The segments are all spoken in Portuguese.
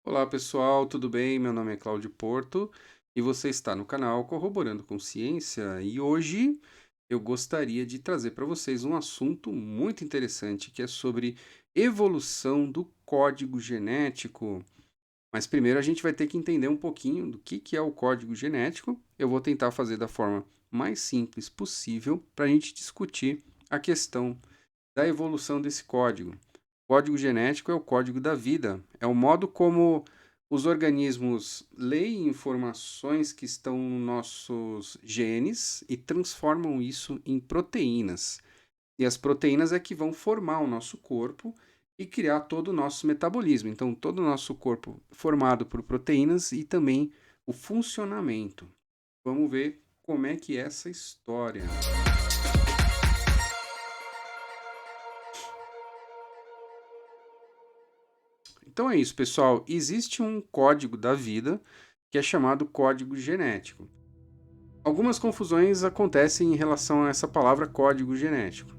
Olá pessoal, tudo bem? Meu nome é Cláudio Porto e você está no canal Corroborando com Ciência e hoje eu gostaria de trazer para vocês um assunto muito interessante que é sobre evolução do código genético. Mas primeiro a gente vai ter que entender um pouquinho do que é o código genético. Eu vou tentar fazer da forma mais simples possível para a gente discutir a questão da evolução desse código. O código genético é o código da vida, é o modo como os organismos leem informações que estão nos nossos genes e transformam isso em proteínas. E as proteínas é que vão formar o nosso corpo e criar todo o nosso metabolismo. Então, todo o nosso corpo formado por proteínas e também o funcionamento. Vamos ver como é que é essa história. Então é isso, pessoal. Existe um código da vida que é chamado código genético. Algumas confusões acontecem em relação a essa palavra código genético.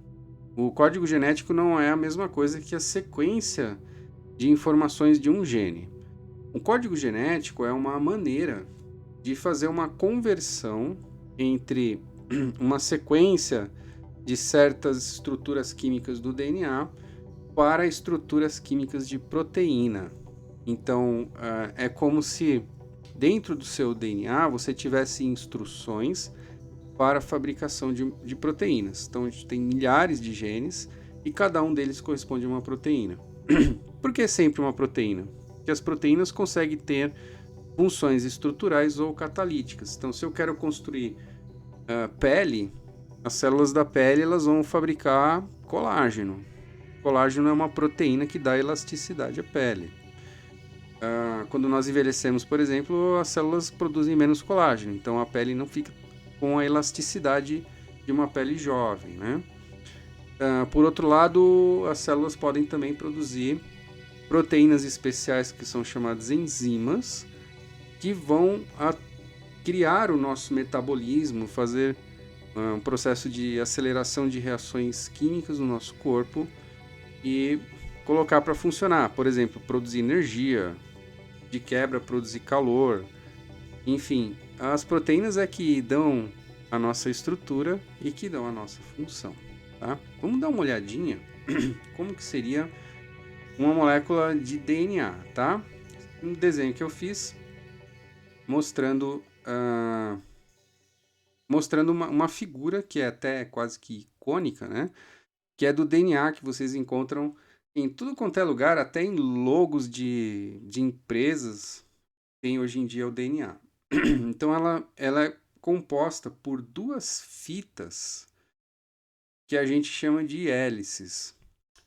O código genético não é a mesma coisa que a sequência de informações de um gene. O código genético é uma maneira de fazer uma conversão entre uma sequência de certas estruturas químicas do DNA para estruturas químicas de proteína. Então, é como se dentro do seu DNA você tivesse instruções para a fabricação de proteínas. Então, a gente tem milhares de genes e cada um deles corresponde a uma proteína. Por que sempre uma proteína? Porque as proteínas conseguem ter funções estruturais ou catalíticas. Então, se eu quero construir pele, as células da pele elas vão fabricar colágeno. Colágeno é uma proteína que dá elasticidade à pele. Quando nós envelhecemos, por exemplo, as células produzem menos colágeno, então a pele não fica com a elasticidade de uma pele jovem, né? Por outro lado, as células podem também produzir proteínas especiais que são chamadas enzimas, que vão criar o nosso metabolismo, fazer um processo de aceleração de reações químicas no nosso corpo e colocar para funcionar. Por exemplo, produzir energia, de quebra, produzir calor. Enfim, as proteínas é que dão a nossa estrutura e que dão a nossa função, tá? Vamos dar uma olhadinha como que seria uma molécula de DNA, tá? Um desenho que eu fiz mostrando mostrando uma figura que é até quase que icônica, né? Que é do DNA que vocês encontram em tudo quanto é lugar, até em logos de empresas, tem hoje em dia o DNA. Então ela é composta por duas fitas que a gente chama de hélices.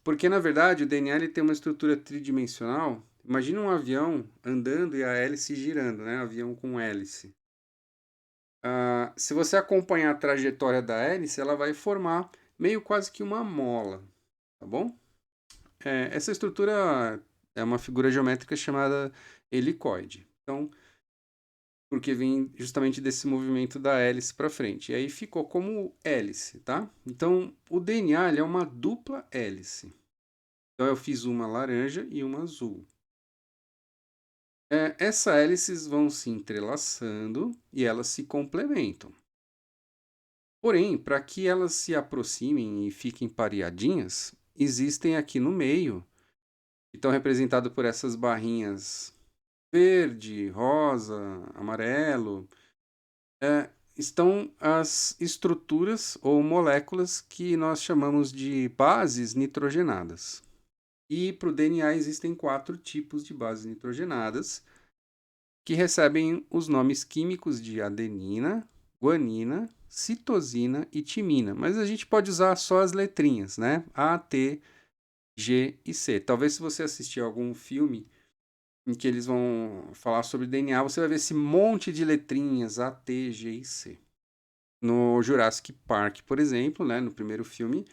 Porque na verdade o DNA ele tem uma estrutura tridimensional. Imagina um avião andando e a hélice girando, né? Avião com hélice. Se você acompanhar a trajetória da hélice, ela vai formar meio quase que uma mola, tá bom? Essa estrutura é uma figura geométrica chamada helicoide. Então, porque vem justamente desse movimento da hélice para frente. E aí ficou como hélice, tá? Então, o DNA ele é uma dupla hélice. Então, eu fiz uma laranja e uma azul. Essas hélices vão se entrelaçando e elas se complementam. Porém, para que elas se aproximem e fiquem pareadinhas, existem aqui no meio, que estão representados por essas barrinhas verde, rosa, amarelo, estão as estruturas ou moléculas que nós chamamos de bases nitrogenadas. E para o DNA existem 4 tipos de bases nitrogenadas que recebem os nomes químicos de adenina, guanina, citosina e timina. Mas a gente pode usar só as letrinhas, né? A, T, G e C. Talvez se você assistir algum filme em que eles vão falar sobre DNA, você vai ver esse monte de letrinhas A, T, G e C. No Jurassic Park, por exemplo, né, no primeiro filme,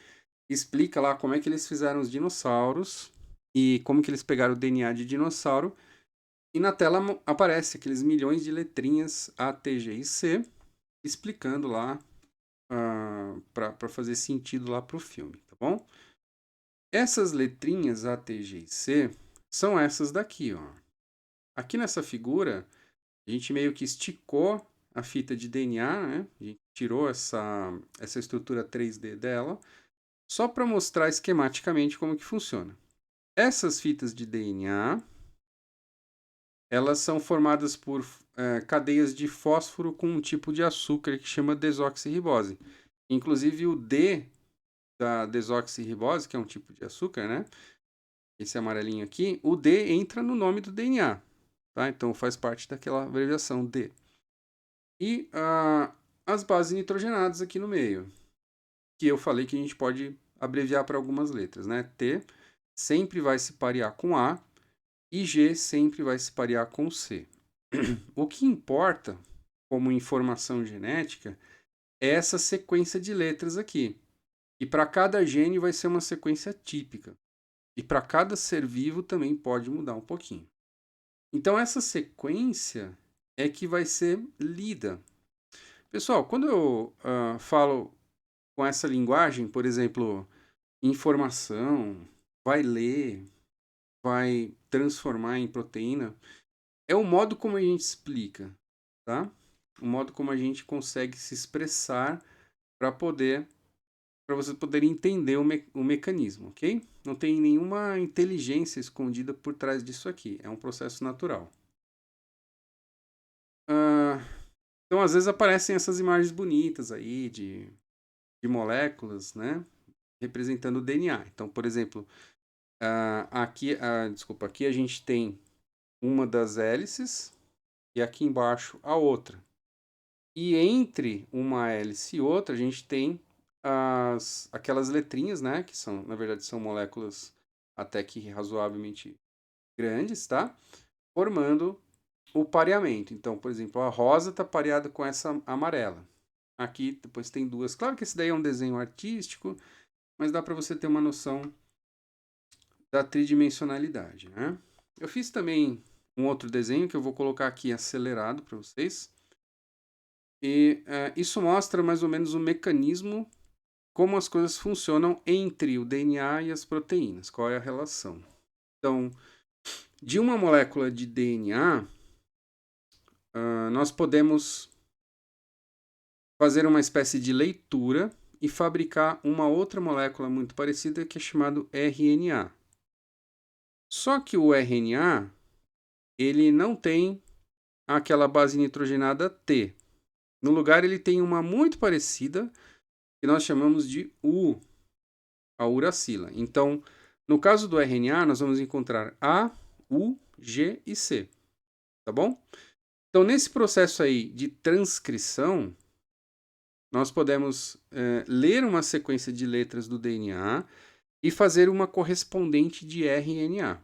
explica lá como é que eles fizeram os dinossauros e como que eles pegaram o DNA de dinossauro. E na tela aparece aqueles milhões de letrinhas A, T, G e C, explicando lá para fazer sentido lá para o filme, tá bom? Essas letrinhas A, T, G e C são essas daqui, ó. Aqui nessa figura, a gente meio que esticou a fita de DNA, né? A gente tirou essa estrutura 3D dela, só para mostrar esquematicamente como que funciona. Essas fitas de DNA, elas são formadas por cadeias de fósforo com um tipo de açúcar que chama desoxirribose. Inclusive o D da desoxirribose, que é um tipo de açúcar, né? Esse amarelinho aqui, o D entra no nome do DNA, tá? Então faz parte daquela abreviação D. E as bases nitrogenadas aqui no meio, que eu falei que a gente pode abreviar para algumas letras, né? T sempre vai se parear com A e G sempre vai se parear com C. O que importa, como informação genética, é essa sequência de letras aqui. E para cada gene vai ser uma sequência típica. E para cada ser vivo também pode mudar um pouquinho. Então, essa sequência é que vai ser lida. Pessoal, quando eu falo com essa linguagem, por exemplo, informação, vai ler, vai transformar em proteína, é o modo como a gente explica, tá? O modo como a gente consegue se expressar para você poder entender o mecanismo, ok? Não tem nenhuma inteligência escondida por trás disso aqui. É um processo natural. Então, às vezes aparecem essas imagens bonitas aí de moléculas, né? Representando o DNA. Então, por exemplo, aqui a gente tem uma das hélices e aqui embaixo a outra. E entre uma hélice e outra, a gente tem aquelas letrinhas, né? Que são, na verdade, são moléculas até que razoavelmente grandes, tá? Formando o pareamento. Então, por exemplo, a rosa está pareada com essa amarela. Aqui depois tem duas. Claro que esse daí é um desenho artístico, mas dá para você ter uma noção da tridimensionalidade, né? Eu fiz também um outro desenho que eu vou colocar aqui acelerado para vocês. E isso mostra mais ou menos o mecanismo, como as coisas funcionam entre o DNA e as proteínas, qual é a relação. Então, de uma molécula de DNA, nós podemos fazer uma espécie de leitura e fabricar uma outra molécula muito parecida que é chamado RNA. Só que o RNA, ele não tem aquela base nitrogenada T. No lugar, ele tem uma muito parecida que nós chamamos de U, a uracila. Então, no caso do RNA, nós vamos encontrar A, U, G e C. Tá bom? Então, nesse processo aí de transcrição, nós podemos ler uma sequência de letras do DNA e fazer uma correspondente de RNA.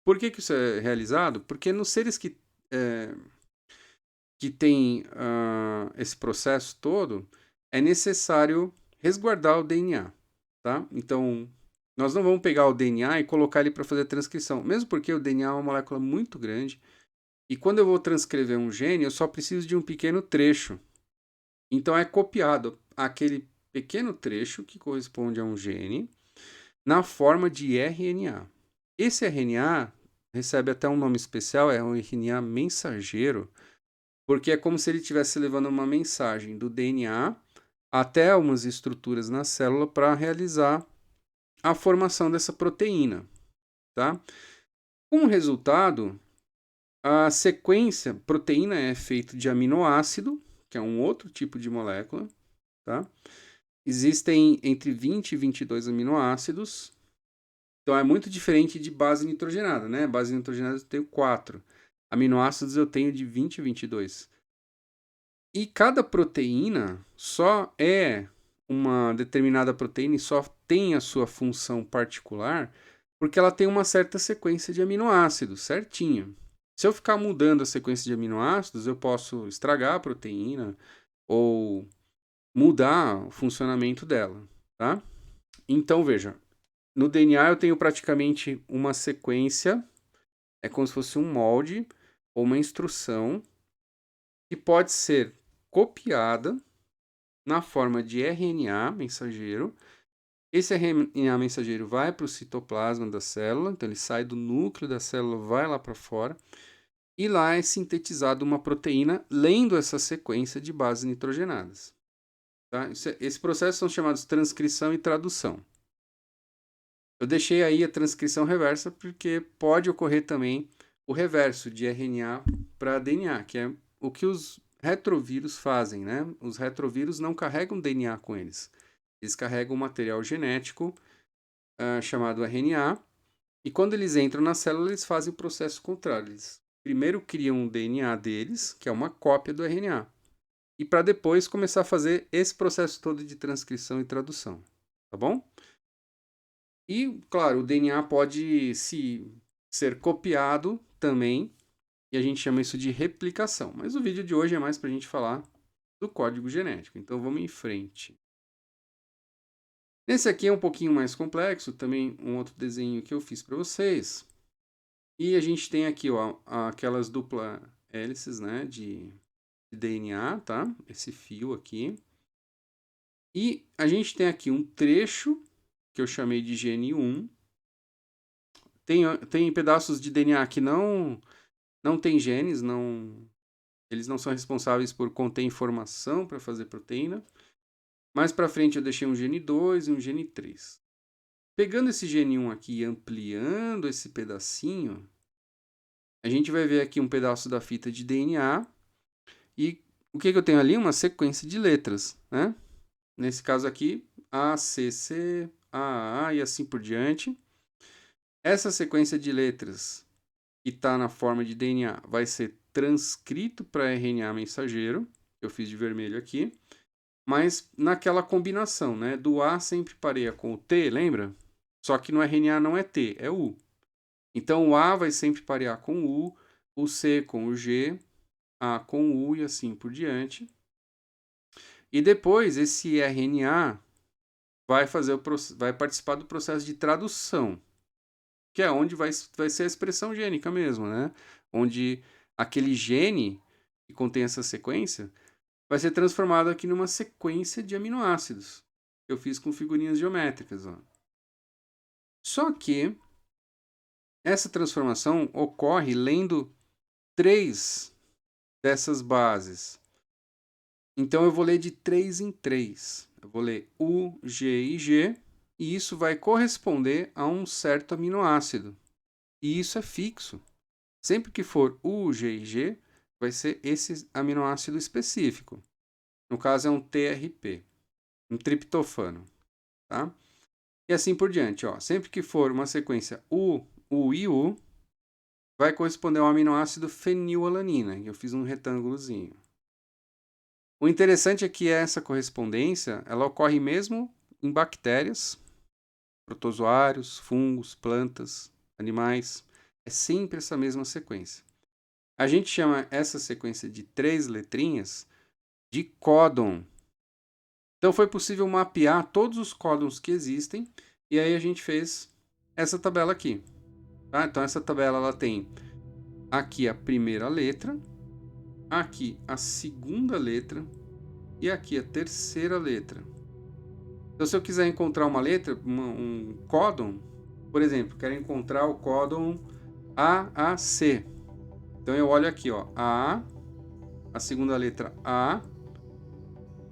Por que isso é realizado? Porque nos seres que têm esse processo todo, é necessário resguardar o DNA. Tá? Então, nós não vamos pegar o DNA e colocar ele para fazer a transcrição, mesmo porque o DNA é uma molécula muito grande. E quando eu vou transcrever um gene, eu só preciso de um pequeno trecho. Então, é copiado aquele pequeno trecho que corresponde a um gene na forma de RNA. Esse RNA recebe até um nome especial, é um RNA mensageiro, porque é como se ele estivesse levando uma mensagem do DNA até umas estruturas na célula para realizar a formação dessa proteína, tá? Como resultado, a sequência proteína é feita de aminoácido, que é um outro tipo de molécula, tá? Existem entre 20 e 22 aminoácidos. Então é muito diferente de base nitrogenada, né? Base nitrogenada eu tenho 4. Aminoácidos eu tenho de 20 a 22. E cada proteína só é uma determinada proteína e só tem a sua função particular porque ela tem uma certa sequência de aminoácidos, certinho. Se eu ficar mudando a sequência de aminoácidos, eu posso estragar a proteína ou mudar o funcionamento dela, tá? Então, veja, no DNA eu tenho praticamente uma sequência, é como se fosse um molde ou uma instrução que pode ser copiada na forma de RNA mensageiro. Esse RNA mensageiro vai para o citoplasma da célula, então ele sai do núcleo da célula, vai lá para fora. e lá é sintetizada uma proteína lendo essa sequência de bases nitrogenadas. Tá? Esse processo são chamados transcrição e tradução. Eu deixei aí a transcrição reversa porque pode ocorrer também o reverso de RNA para DNA, que é o que os retrovírus fazem, né? Os retrovírus não carregam DNA com eles. Eles carregam um material genético chamado RNA, e quando eles entram na célula, eles fazem o processo contrário. Eles primeiro criam um DNA deles, que é uma cópia do RNA, e para depois começar a fazer esse processo todo de transcrição e tradução, tá bom? E, claro, o DNA pode ser copiado também, e a gente chama isso de replicação. Mas o vídeo de hoje é mais para a gente falar do código genético, então vamos em frente. Esse aqui é um pouquinho mais complexo, também um outro desenho que eu fiz para vocês. E a gente tem aqui ó, aquelas dupla hélices, né, de DNA, tá? Esse fio aqui. E a gente tem aqui um trecho que eu chamei de gene 1. Tem pedaços de DNA que não tem genes, eles não são responsáveis por conter informação para fazer proteína. Mais para frente eu deixei um gene 2 e um gene 3. Pegando esse gene 1 aqui e ampliando esse pedacinho, a gente vai ver aqui um pedaço da fita de DNA. E o que eu tenho ali? Uma sequência de letras, né? Nesse caso aqui, A, C, C, A e assim por diante. Essa sequência de letras que está na forma de DNA vai ser transcrito para RNA mensageiro, que eu fiz de vermelho aqui, mas naquela combinação, né? Do A sempre pareia com o T, lembra? Só que no RNA não é T, é U. Então o A vai sempre parear com o C com o G, A com o U e assim por diante. E depois esse RNA vai participar do processo de tradução, que é onde vai ser a expressão gênica mesmo, né? Onde aquele gene que contém essa sequência vai ser transformado aqui numa sequência de aminoácidos. Eu fiz com figurinhas geométricas. Ó. Só que essa transformação ocorre lendo 3 dessas bases. Então eu vou ler de 3 em 3. Eu vou ler U, G e G, e isso vai corresponder a um certo aminoácido. E isso é fixo. Sempre que for U, G e G, vai ser esse aminoácido específico. No caso é um TRP, um triptofano. Tá? E assim por diante. Ó. Sempre que for uma sequência U, U e U, vai corresponder ao aminoácido fenilalanina. Eu fiz um retângulozinho. O interessante é que essa correspondência ela ocorre mesmo em bactérias, protozoários, fungos, plantas, animais. É sempre essa mesma sequência. A gente chama essa sequência de 3 letrinhas de códon. Então foi possível mapear todos os códons que existem e aí a gente fez essa tabela aqui. Tá? Então essa tabela ela tem aqui a primeira letra, aqui a segunda letra e aqui a terceira letra. Então se eu quiser encontrar uma letra, um códon, por exemplo, quero encontrar o códon AAC. Então eu olho aqui, ó, a segunda letra A.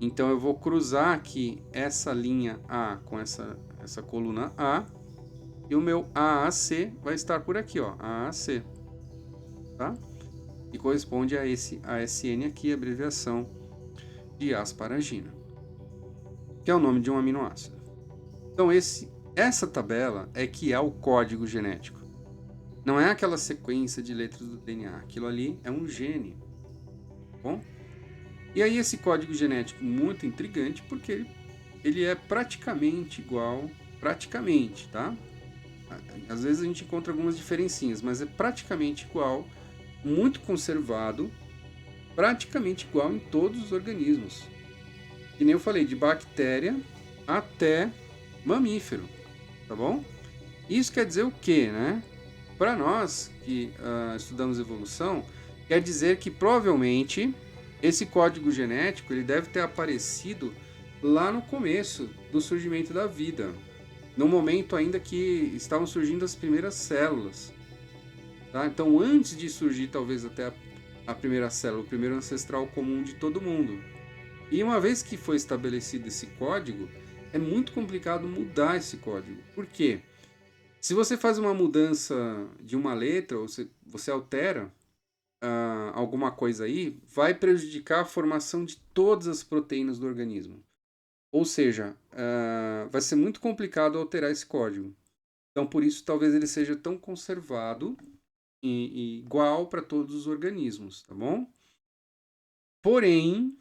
Então eu vou cruzar aqui essa linha A com essa coluna A. E o meu AAC vai estar por aqui, ó, AAC. Tá? E corresponde a esse ASN aqui, abreviação de asparagina, que é o nome de um aminoácido. Então essa tabela é que é o código genético. Não é aquela sequência de letras do DNA. Aquilo ali é um gene. Bom? E aí esse código genético muito intrigante porque ele é praticamente igual, praticamente, tá? Às vezes a gente encontra algumas diferencinhas, mas é praticamente igual, muito conservado, praticamente igual em todos os organismos. Que nem eu falei, de bactéria até mamífero, tá bom? Isso quer dizer o quê, né? Para nós que estudamos evolução, quer dizer que provavelmente esse código genético ele deve ter aparecido lá no começo do surgimento da vida, no momento ainda que estavam surgindo as primeiras células. Tá? Então, antes de surgir talvez até a primeira célula, o primeiro ancestral comum de todo mundo. E uma vez que foi estabelecido esse código, é muito complicado mudar esse código. Por quê? Se você faz uma mudança de uma letra, ou você altera alguma coisa aí, vai prejudicar a formação de todas as proteínas do organismo. Ou seja, vai ser muito complicado alterar esse código. Então, por isso, talvez ele seja tão conservado e igual para todos os organismos, tá bom? Porém,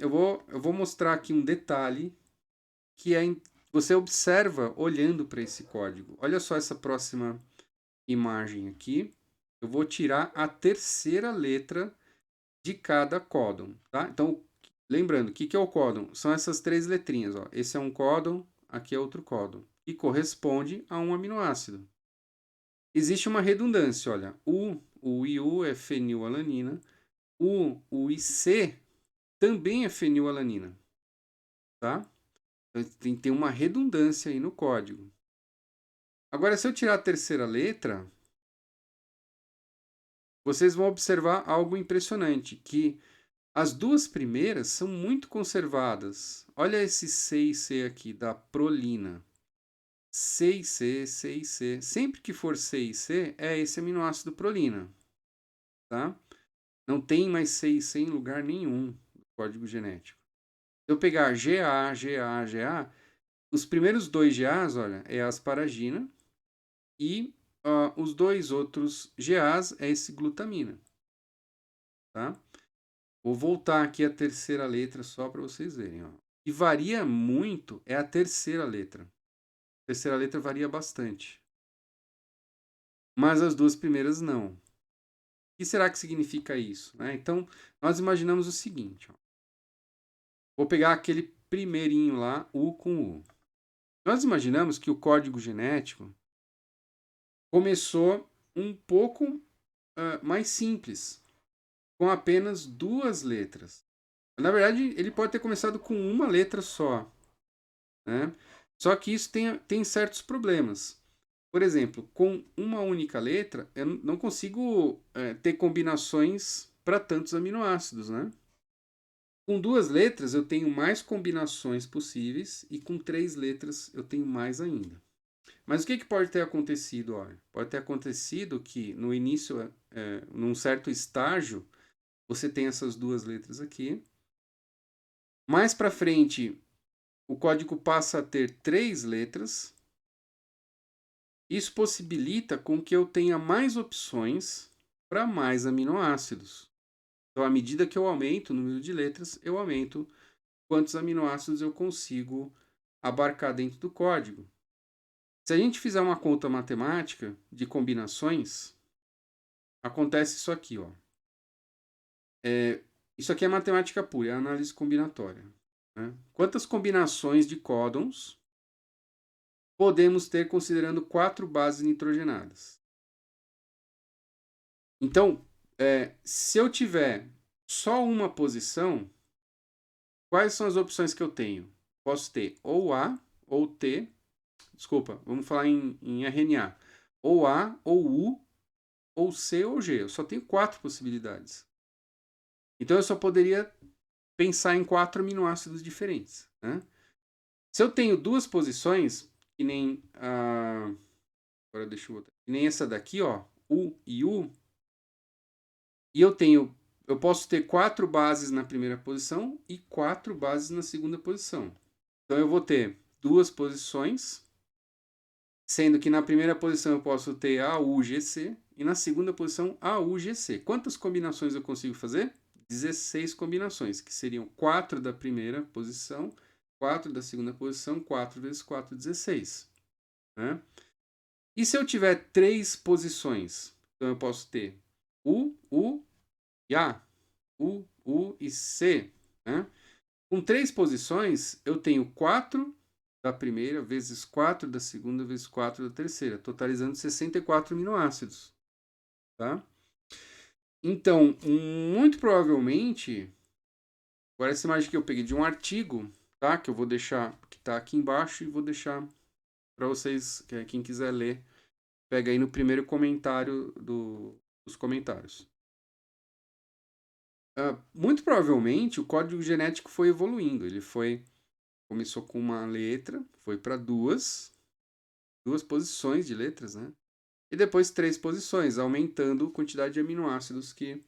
eu vou mostrar aqui um detalhe que você observa olhando para esse código. Olha só essa próxima imagem aqui. Eu vou tirar a terceira letra de cada códon, tá? Então, lembrando, o que é o códon? São essas três letrinhas, ó. Esse é um códon, aqui é outro códon, que corresponde a um aminoácido. Existe uma redundância, olha. O IU é fenilalanina, o IC também é fenilalanina, tá? Então, tem que ter uma redundância aí no código. Agora, se eu tirar a terceira letra, vocês vão observar algo impressionante, que as duas primeiras são muito conservadas. Olha esse C e C aqui, da prolina. C e C, C e C. Sempre que for C e C, é esse aminoácido prolina, tá? Não tem mais C e C em lugar nenhum do código genético. Se eu pegar GA, GA, GA, os primeiros dois GAs, olha, é a asparagina e os dois outros GAs é esse glutamina, tá? Vou voltar aqui a terceira letra só para vocês verem, ó. E varia muito é a terceira letra. A terceira letra varia bastante. Mas as duas primeiras não. O que será que significa isso? Né? Então, nós imaginamos o seguinte. Ó. Vou pegar aquele primeirinho lá, U com U. Nós imaginamos que o código genético começou um pouco mais simples, com apenas duas letras. Na verdade, ele pode ter começado com uma letra só. Né? Só que isso tem certos problemas. Por exemplo, com uma única letra, eu não consigo ter combinações para tantos aminoácidos, né? Com duas letras, eu tenho mais combinações possíveis, e com três letras, eu tenho mais ainda. Mas o que pode ter acontecido? Olha? Pode ter acontecido que no início, num certo estágio, você tem essas duas letras aqui. Mais para frente, o código passa a ter três letras. Isso possibilita com que eu tenha mais opções para mais aminoácidos. Então, à medida que eu aumento o número de letras, eu aumento quantos aminoácidos eu consigo abarcar dentro do código. Se a gente fizer uma conta matemática de combinações, acontece isso aqui, ó. Isso aqui é matemática pura, é análise combinatória. Né? Quantas combinações de códons podemos ter considerando 4 bases nitrogenadas? Então, se eu tiver só uma posição, quais são as opções que eu tenho? Posso ter ou A ou T, desculpa, vamos falar em RNA, ou A ou U, ou C ou G. Eu só tenho 4 possibilidades. Então eu só poderia pensar em 4 aminoácidos diferentes. Né? Se eu tenho duas posições, que nem agora deixa eu botar, que nem essa daqui, ó, U e U, e eu posso ter 4 bases na primeira posição e 4 bases na segunda posição. Então eu vou ter duas posições, sendo que na primeira posição eu posso ter AUGC e na segunda posição AUGC. Quantas combinações eu consigo fazer? 16 combinações, que seriam 4 da primeira posição, 4 da segunda posição, 4 vezes 4, 16. Né? E se eu tiver 3 posições? Então eu posso ter U, U e A. U e C. Né? Com 3 posições, eu tenho 4 da primeira vezes 4 da segunda vezes 4 da terceira, totalizando 64 aminoácidos. Tá? Então, muito provavelmente, agora essa imagem que eu peguei de um artigo, tá? Que eu vou deixar, que está aqui embaixo, e vou deixar para vocês, quem quiser ler Pega aí no primeiro comentário dos comentários. Muito provavelmente o código genético foi evoluindo. Ele começou com uma letra, foi para duas posições de letras, né? E depois 3 posições, aumentando a quantidade de aminoácidos que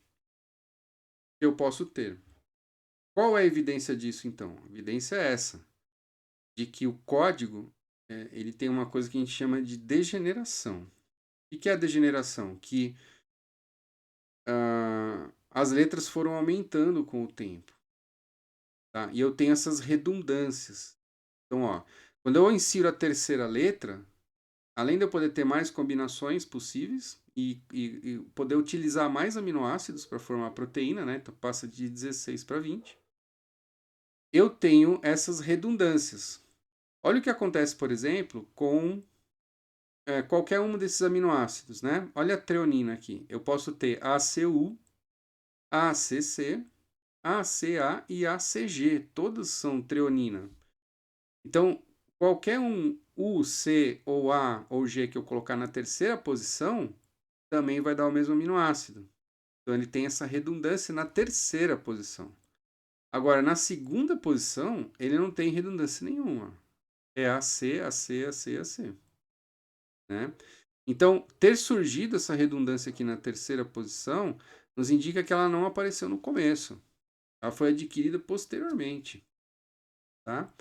eu posso ter. Qual é a evidência disso, então? A evidência é essa, de que o código ele tem uma coisa que a gente chama de degeneração. O que é a degeneração? Que as letras foram aumentando com o tempo. Tá? E eu tenho essas redundâncias. Então, ó, quando eu insiro a terceira letra, além de eu poder ter mais combinações possíveis e poder utilizar mais aminoácidos para formar proteína, né? Então passa de 16 para 20. Eu tenho essas redundâncias. Olha o que acontece, por exemplo, com qualquer um desses aminoácidos, né? Olha a treonina aqui. Eu posso ter ACU, ACC, ACA e ACG. Todas são treonina. Então, qualquer um U, C ou A ou G que eu colocar na terceira posição também vai dar o mesmo aminoácido. Então, ele tem essa redundância na terceira posição. Agora, na segunda posição, ele não tem redundância nenhuma. É AC, AC, AC, AC. Né? Então, ter surgido essa redundância aqui na terceira posição nos indica que ela não apareceu no começo. Ela foi adquirida posteriormente. Tá?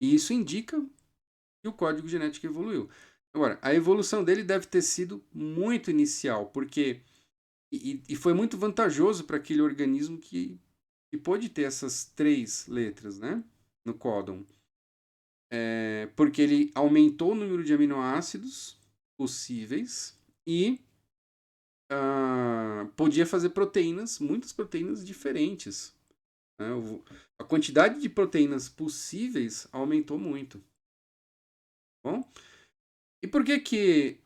E isso indica que o código genético evoluiu. Agora, a evolução dele deve ter sido muito inicial, porque e foi muito vantajoso para aquele organismo que pôde ter essas 3 letras, né, no códon. Porque ele aumentou o número de aminoácidos possíveis e podia fazer proteínas, muitas proteínas diferentes. Né? A quantidade de proteínas possíveis aumentou muito. Bom? E por que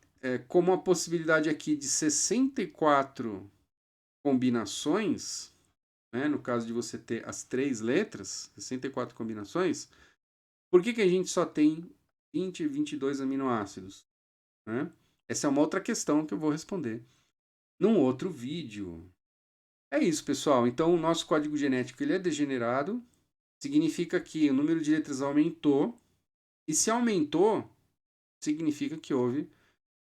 como a possibilidade aqui de 64 combinações, né, no caso de você ter as 3 letras, 64 combinações, por que a gente só tem 20 e 22 aminoácidos? Né? Essa é uma outra questão que eu vou responder num outro vídeo. É isso, pessoal. Então, o nosso código genético ele é degenerado, significa que o número de letras aumentou, e se aumentou, significa que houve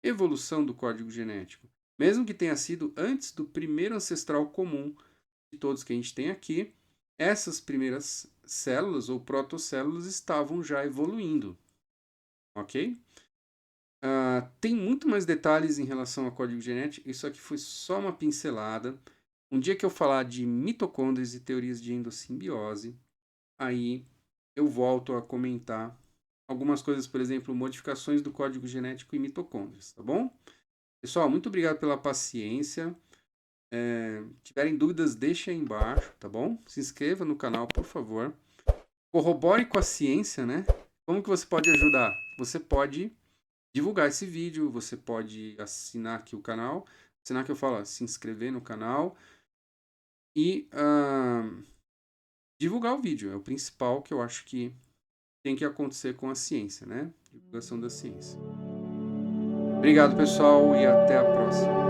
evolução do código genético. Mesmo que tenha sido antes do primeiro ancestral comum de todos que a gente tem aqui, essas primeiras células ou protocélulas estavam já evoluindo. Ok? Tem muito mais detalhes em relação ao código genético. Isso aqui foi só uma pincelada. Um dia que eu falar de mitocôndrias e teorias de endossimbiose, aí eu volto a comentar algumas coisas, por exemplo, modificações do código genético em mitocôndrias, tá bom? Pessoal, muito obrigado pela paciência. Tiverem dúvidas, deixem aí embaixo, tá bom? Se inscreva no canal, por favor. Corrobore com a ciência, né? Como que você pode ajudar? Você pode divulgar esse vídeo, você pode assinar aqui o canal, assinar que eu falo, se inscrever no canal e divulgar o vídeo. É o principal que eu acho que tem que acontecer com a ciência, né? Divulgação da ciência. Obrigado, pessoal, e até a próxima.